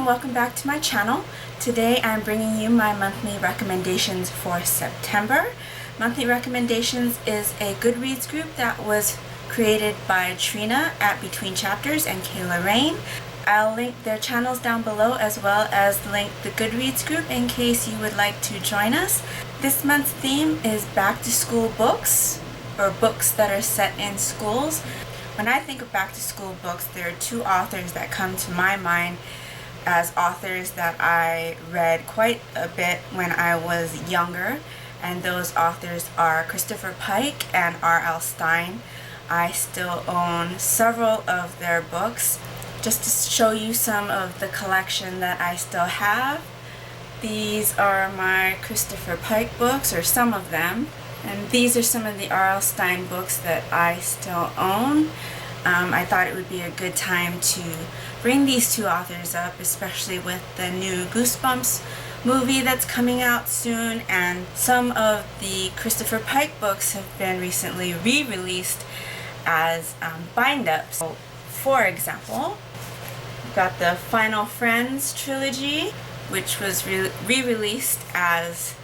and welcome back to my channel. Today I'm bringing you my monthly recommendations for September. Monthly Recommendations is a Goodreads group that was created by Trina at Between Chapters and Kayla Rain. I'll link their channels down below as well as link the Goodreads group in case you would like to join us. This month's theme is back to school books, or books that are set in schools. When I think of back to school books, there are two authors that come to my mind as authors that I read quite a bit when I was younger, and those authors are Christopher Pike and R.L. Stine. I still own several of their books. Just to show you some of the collection that I still have, these are my Christopher Pike books, or some of them, and these are some of the R.L. Stine books that I still own. I thought it would be a good time to bring these two authors up, especially with the new Goosebumps movie that's coming out soon, and some of the Christopher Pike books have been recently re-released as bind-ups. So, for example, we've got the Final Friends trilogy, which was re-released as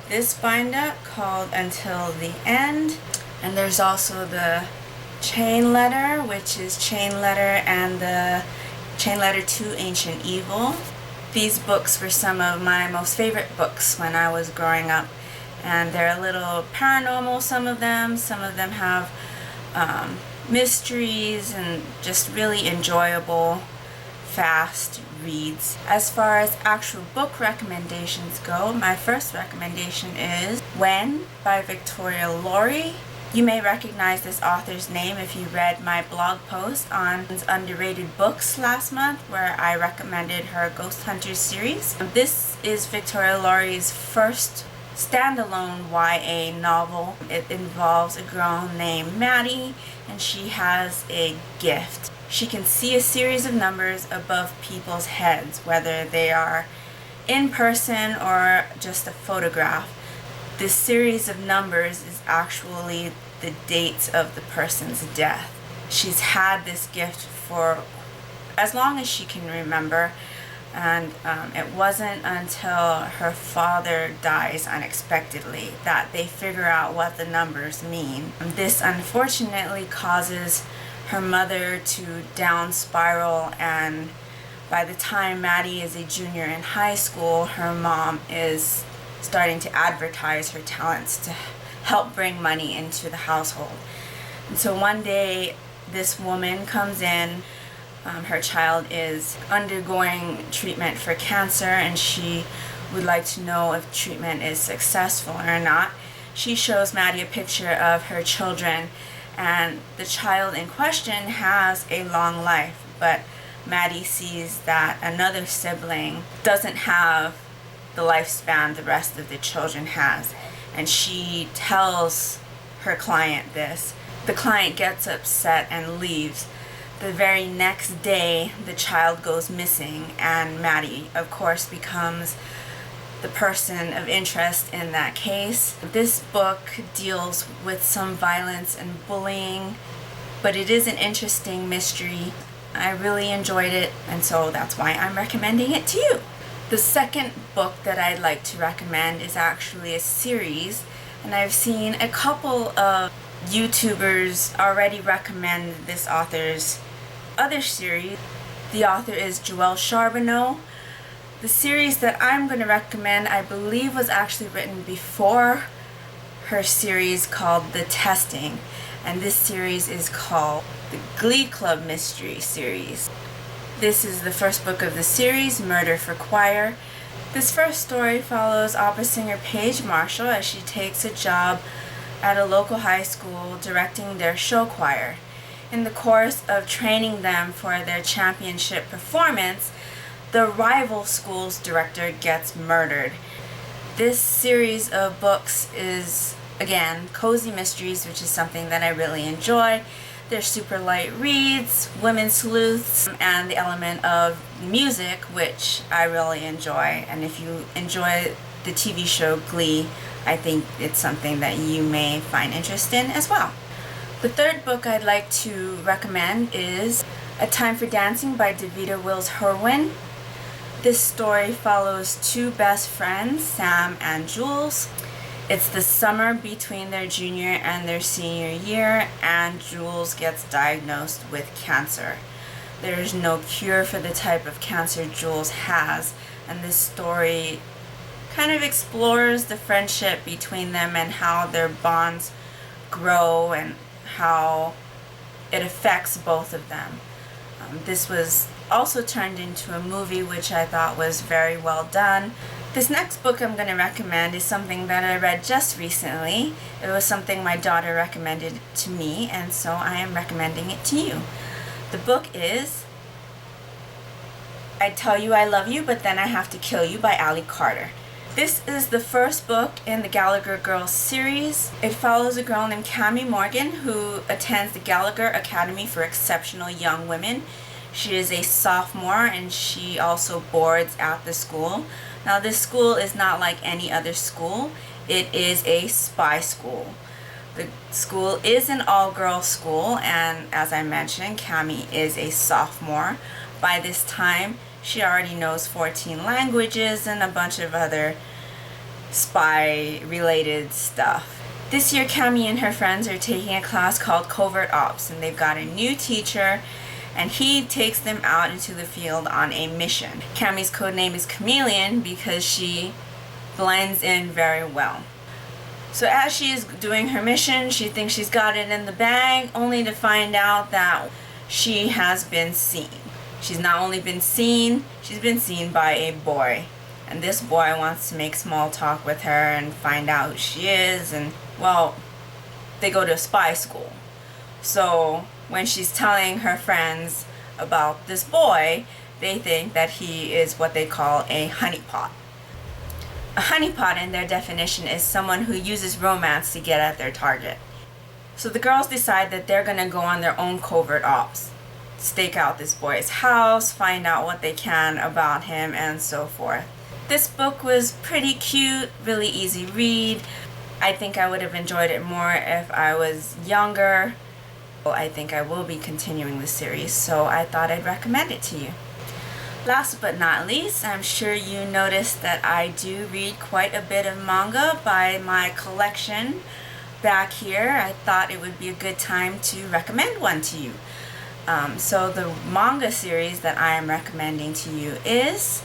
this bind-up called Until the End, and there's also the Chain Letter, which is Chain Letter and the Chain Letter to Ancient Evil. These books were some of my most favorite books when I was growing up, and they're a little paranormal, some of them have mysteries and just really enjoyable, fast reads. As far as actual book recommendations go, my first recommendation is When by Victoria Laurie. You may recognize this author's name if you read my blog post on underrated books last month, where I recommended her Ghost Hunters series. This is Victoria Laurie's first standalone YA novel. It involves a girl named Maddie, and she has a gift. She can see a series of numbers above people's heads, whether they are in person or just a photograph. This series of numbers is actually the dates of the person's death. She's had this gift for as long as she can remember, and it wasn't until her father dies unexpectedly that they figure out what the numbers mean. This unfortunately causes her mother to down spiral, and by the time Maddie is a junior in high school, her mom is starting to advertise her talents to help bring money into the household. And so one day this woman comes in. Her child is undergoing treatment for cancer, and she would like to know if treatment is successful or not. She shows Maddie a picture of her children, and the child in question has a long life, but Maddie sees that another sibling doesn't have the lifespan the rest of the children has, and she tells her client this. The client gets upset and leaves. The very next day, the child goes missing, and Maddie, of course, becomes the person of interest in that case. This book deals with some violence and bullying, but it is an interesting mystery. I really enjoyed it, and so that's why I'm recommending it to you. The second book that I'd like to recommend is actually a series, and I've seen a couple of YouTubers already recommend this author's other series. The author is Joelle Charbonneau. The series that I'm going to recommend, I believe, was actually written before her series called The Testing, and this series is called the Glee Club Mystery Series. This is the first book of the series, Murder for Choir. This first story follows opera singer Paige Marshall as she takes a job at a local high school directing their show choir. In the course of training them for their championship performance, the rival school's director gets murdered. This series of books is, again, cozy mysteries, which is something that I really enjoy. They're super light reads, women sleuths, and the element of music, which I really enjoy. And if you enjoy the TV show Glee, I think it's something that you may find interest in as well. The third book I'd like to recommend is A Time for Dancing by Davida Wills Herwin. This story follows two best friends, Sam and Jules. It's the summer between their junior and their senior year, and Jules gets diagnosed with cancer. There is no cure for the type of cancer Jules has, and this story kind of explores the friendship between them and how their bonds grow and how it affects both of them. This was also turned into a movie, which I thought was very well done. This next book I'm going to recommend is something that I read just recently. It was something my daughter recommended to me, and so I am recommending it to you. The book is I Tell You I Love You, But Then I Have to Kill You by Ali Carter. This is the first book in the Gallagher Girls series. It follows a girl named Cami Morgan who attends the Gallagher Academy for Exceptional Young Women. She is a sophomore and she also boards at the school. Now this school is not like any other school. It is a spy school. The school is an all-girls school, and as I mentioned, Cami is a sophomore. By this time, she already knows 14 languages and a bunch of other spy-related stuff. This year, Cami and her friends are taking a class called Covert Ops, and they've got a new teacher, and he takes them out into the field on a mission. Cami's codename is Chameleon because she blends in very well. So as she is doing her mission, she thinks she's got it in the bag, only to find out that she has been seen. She's not only been seen, she's been seen by a boy. And this boy wants to make small talk with her and find out who she is. And, well, they go to a spy school. So when she's telling her friends about this boy, they think that he is what they call a honeypot. A honeypot, in their definition, is someone who uses romance to get at their target. So the girls decide that they're going to go on their own covert ops. Stake out this boy's house, find out what they can about him, and so forth. This book was pretty cute, really easy read. I think I would have enjoyed it more if I was younger. I think I will be continuing the series, so I thought I'd recommend it to you. Last but not least, I'm sure you noticed that I do read quite a bit of manga by my collection back here. I thought it would be a good time to recommend one to you. So the manga series that I am recommending to you is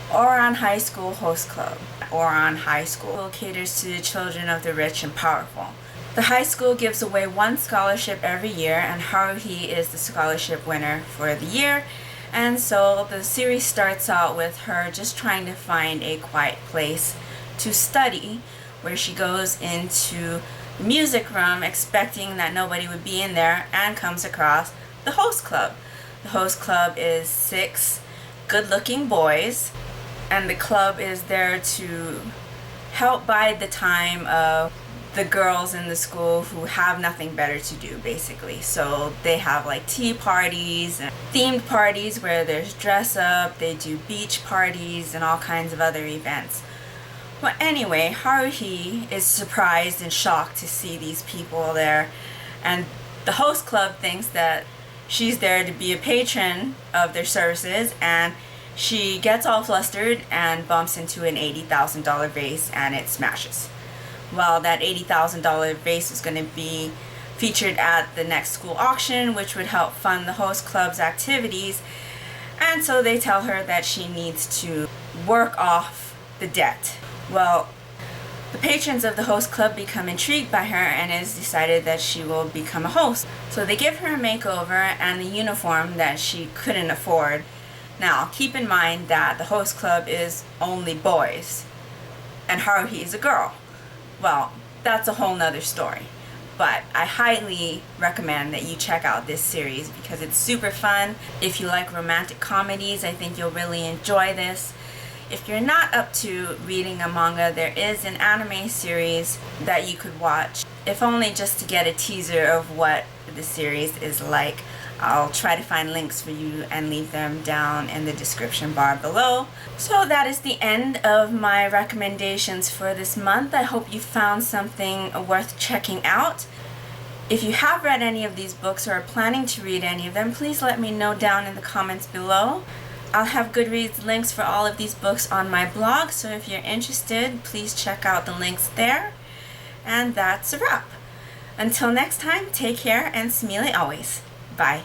Ouran High School Host Club. Ouran High School caters to the children of the rich and powerful. The high school gives away one scholarship every year, and Haruhi is the scholarship winner for the year. And so the series starts out with her just trying to find a quiet place to study, where she goes into the music room expecting that nobody would be in there and comes across the host club. The host club is 6 good-looking boys, and the club is there to help bide the time of the girls in the school who have nothing better to do, basically. So they have like tea parties and themed parties where there's dress up, they do beach parties and all kinds of other events. Well, anyway, Haruhi is surprised and shocked to see these people there, and the host club thinks that she's there to be a patron of their services, and she gets all flustered and bumps into an $80,000 vase and it smashes. Well, that $80,000 vase is going to be featured at the next school auction, which would help fund the host club's activities. And so they tell her that she needs to work off the debt. Well, the patrons of the host club become intrigued by her, and it is decided that she will become a host. So they give her a makeover and the uniform that she couldn't afford. Now, keep in mind that the host club is only boys, and Haruhi is a girl. Well, that's a whole nother story. But I highly recommend that you check out this series because it's super fun. If you like romantic comedies, I think you'll really enjoy this. If you're not up to reading a manga, there is an anime series that you could watch, if only just to get a teaser of what the series is like. I'll try to find links for you and leave them down in the description bar below. So that is the end of my recommendations for this month. I hope you found something worth checking out. If you have read any of these books or are planning to read any of them, please let me know down in the comments below. I'll have Goodreads links for all of these books on my blog, so if you're interested, please check out the links there. And that's a wrap. Until next time, take care and smile always. Bye.